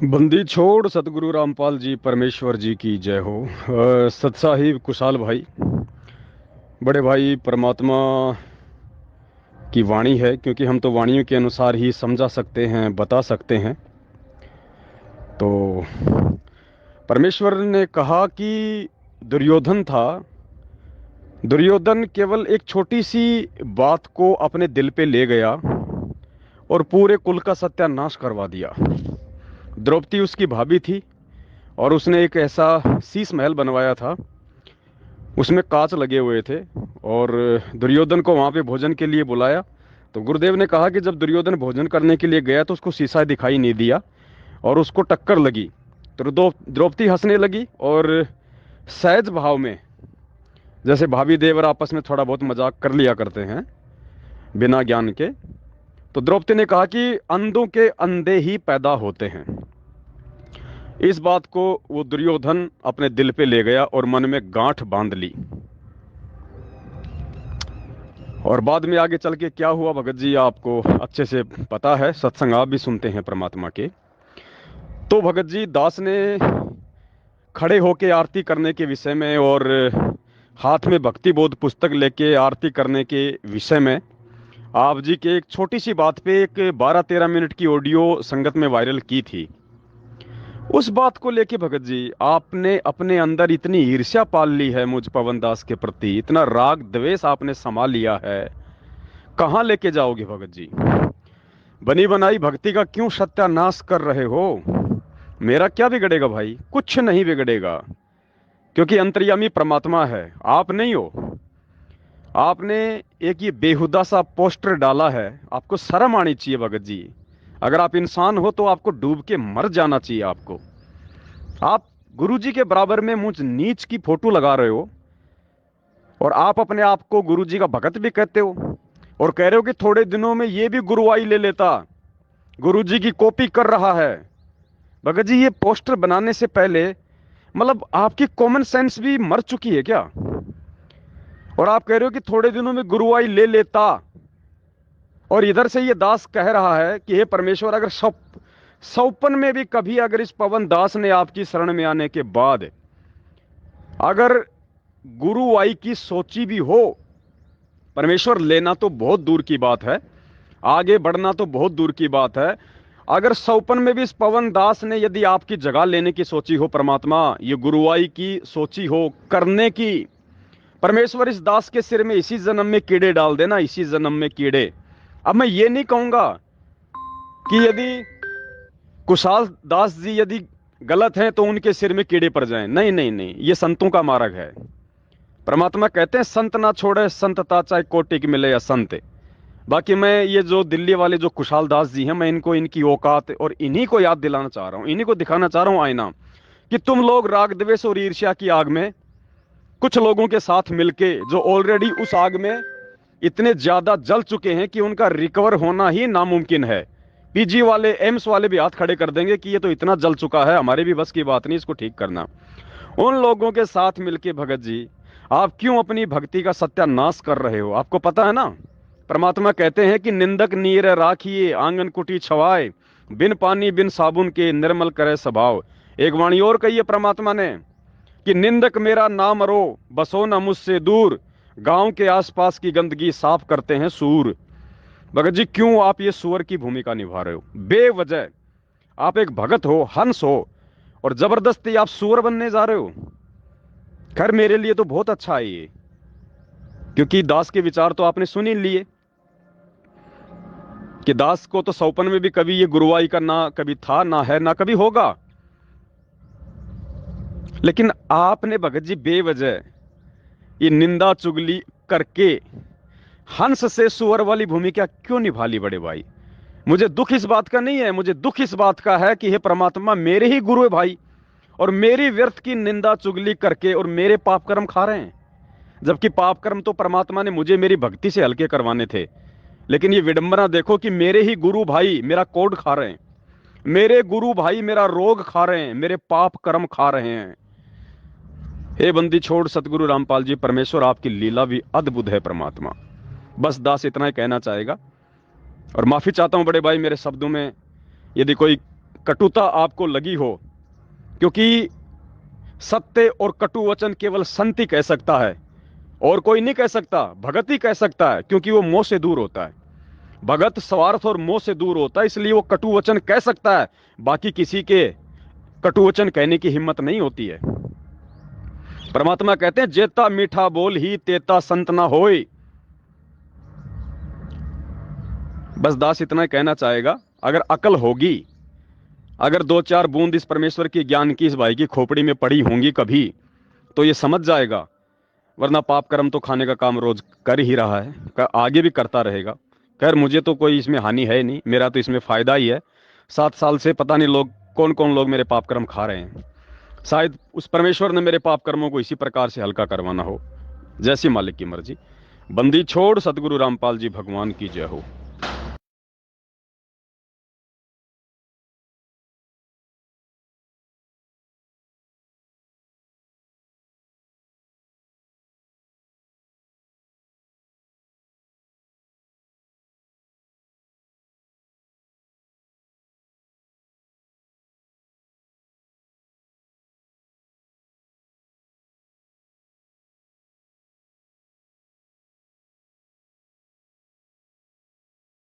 बंदी छोड़ सतगुरु रामपाल जी परमेश्वर जी की जय हो। सतसाहिब कुशाल भाई, बड़े भाई, परमात्मा की वाणी है, क्योंकि हम तो वाणियों के अनुसार ही समझा सकते हैं, बता सकते हैं। तो परमेश्वर ने कहा कि दुर्योधन था। दुर्योधन केवल एक छोटी सी बात को अपने दिल पे ले गया और पूरे कुल का सत्यानाश करवा दिया। द्रौपदी उसकी भाभी थी और उसने एक ऐसा शीश महल बनवाया था, उसमें कांच लगे हुए थे। और दुर्योधन को वहां पे भोजन के लिए बुलाया। तो गुरुदेव ने कहा कि जब दुर्योधन भोजन करने के लिए गया तो उसको शीशा दिखाई नहीं दिया और उसको टक्कर लगी। तो द्रौपदी हंसने लगी और सहज भाव में, जैसे भाभी देवर आपस में थोड़ा बहुत मजाक कर लिया करते हैं बिना ज्ञान के, तो द्रौपदी ने कहा कि अंधों के अंधे ही पैदा होते हैं। इस बात को वो दुर्योधन अपने दिल पे ले गया और मन में गांठ बांध ली। और बाद में आगे चल के क्या हुआ भगत जी, आपको अच्छे से पता है, सत्संग आप भी सुनते हैं परमात्मा के। तो भगत जी, दास ने खड़े होके आरती करने के विषय में और हाथ में भक्ति बोध पुस्तक लेके आरती करने के विषय में आप जी के एक छोटी सी बात पे एक 12-13 मिनट की ऑडियो संगत में वायरल की थी। उस बात को लेके भगत जी, आपने अपने अंदर इतनी ईर्ष्या पाल ली है मुझ पवन दास के प्रति, इतना राग द्वेष आपने संभाल लिया है। कहाँ लेके जाओगे भगत जी? बनी बनाई भक्ति का क्यों सत्यानाश कर रहे हो? मेरा क्या बिगड़ेगा भाई? कुछ नहीं बिगड़ेगा, क्योंकि अंतर्यामी परमात्मा है, आप नहीं हो। आपने एक ये बेहुदा सा पोस्टर डाला है, आपको शर्म आनी चाहिए भगत जी। अगर आप इंसान हो तो आपको डूब के मर जाना चाहिए आपको। आप गुरुजी के बराबर में मुझ नीच की फोटो लगा रहे हो और आप अपने आप को गुरुजी का भगत भी कहते हो और कह रहे हो कि थोड़े दिनों में ये भी गुरुवाई ले लेता, गुरुजी की कॉपी कर रहा है। भगत जी, ये पोस्टर बनाने से पहले मतलब आपकी कॉमन सेंस भी मर चुकी है क्या? और आप कह रहे हो कि थोड़े दिनों में गुरुवाई ले लेता, और इधर से ये दास कह रहा है कि हे परमेश्वर, अगर सौपन में भी कभी अगर इस पवन दास ने आपकी शरण में आने के बाद अगर गुरुवाई की सोची भी हो, परमेश्वर लेना तो बहुत दूर की बात है, आगे बढ़ना तो बहुत दूर की बात है, अगर सौपन में भी इस पवन दास ने यदि आपकी जगह लेने की सोची हो, परमात्मा ये गुरुवाई की सोची हो करने की, परमेश्वर इस दास के सिर में इसी जन्म में कीड़े डाल देना, इसी जन्म में कीड़े। अब मैं ये नहीं कहूंगा कि यदि कुशाल दास जी यदि गलत हैं तो उनके सिर में कीड़े पड़ जाएं, नहीं नहीं नहीं, ये संतों का मार्ग है। परमात्मा कहते हैं संत ना छोड़े संतता, चाहे कोटि की मिले या संत। बाकी मैं ये जो दिल्ली वाले जो कुशाल दास जी हैं, मैं इनको इनकी औकात और इन्हीं को याद दिलाना चाह रहा हूं, इन्हीं को दिखाना चाह रहा हूं आईना, कि तुम लोग राग द्वेष और ईर्ष्या की आग में कुछ लोगों के साथ मिलके जो ऑलरेडी उस आग में इतने ज्यादा जल चुके हैं कि उनका रिकवर होना ही नामुमकिन है। पीजी वाले, एम्स वाले भी हाथ खड़े कर देंगे कि ये तो इतना जल चुका है, हमारे भी बस की बात नहीं इसको ठीक करना। उन लोगों के साथ मिलके भगत जी, आप क्यों अपनी भक्ति का सत्यानाश कर रहे हो? आपको पता है ना, परमात्मा कहते हैं कि निंदक नीर राखिए आंगन कुटी छवाए, बिन पानी बिन साबुन के निर्मल करे स्वभाव। एक वाणी और कही है परमात्मा ने कि निंदक मेरा नाम रो, बसो न मुझसे दूर, गांव के आसपास की गंदगी साफ करते हैं सूर। भगत जी, क्यों आप ये सूअर की भूमिका निभा रहे हो बेवजह? आप एक भगत हो, हंस हो, और जबरदस्ती आप सूअर बनने जा रहे हो। खैर, मेरे लिए तो बहुत अच्छा है ये, क्योंकि दास के विचार तो आपने सुन ही लिए कि दास को तो सौपन में भी कभी ये गुरुवाई का ना कभी था, ना है, ना कभी होगा। लेकिन आपने भगत जी बेवजह ये निंदा चुगली करके हंस से सुअर वाली भूमिका क्यों निभा ली बड़े भाई? मुझे दुख इस बात का नहीं है, मुझे दुख इस बात का है कि हे परमात्मा, मेरे ही गुरु है भाई, और मेरी व्यर्थ की निंदा चुगली करके और मेरे पाप कर्म खा रहे हैं। जबकि पाप कर्म तो परमात्मा ने मुझे मेरी भक्ति से हल्के करवाने थे, लेकिन ये विडंबना देखो कि मेरे ही गुरु भाई मेरा कोड खा रहे हैं, मेरे गुरु भाई मेरा रोग खा रहे हैं, मेरे पाप कर्म खा रहे हैं। हे बंदी छोड़ सतगुरु रामपाल जी, परमेश्वर आपकी लीला भी अद्भुत है परमात्मा। बस दास इतना ही कहना चाहेगा, और माफी चाहता हूं बड़े भाई, मेरे शब्दों में यदि कोई कटुता आपको लगी हो, क्योंकि सत्य और कटु वचन केवल संत ही कह सकता है, और कोई नहीं कह सकता। भगत ही कह सकता है, क्योंकि वो मोह से दूर होता है। भगत स्वार्थ और मोह से दूर होता है, इसलिए वो कटु वचन कह सकता है। बाकी किसी के कटु वचन कहने की हिम्मत नहीं होती है। परमात्मा कहते हैं, जेता मीठा बोल ही तेता संत ना होय। बस दास इतना कहना चाहेगा, अगर अकल होगी, अगर दो चार बूंद इस परमेश्वर की ज्ञान की इस भाई की खोपड़ी में पड़ी होंगी कभी, तो ये समझ जाएगा। वरना पाप कर्म तो खाने का काम रोज कर ही रहा है, आगे भी करता रहेगा। खैर, मुझे तो कोई इसमें हानि है नहीं, मेरा तो इसमें फायदा ही है। 7 साल से पता नहीं लोग कौन कौन लोग मेरे पाप कर्म खा रहे हैं। शायद उस परमेश्वर ने मेरे पाप कर्मों को इसी प्रकार से हल्का करवाना हो। जैसी मालिक की मर्जी। बंदी छोड़ सतगुरु रामपाल जी भगवान की जय हो।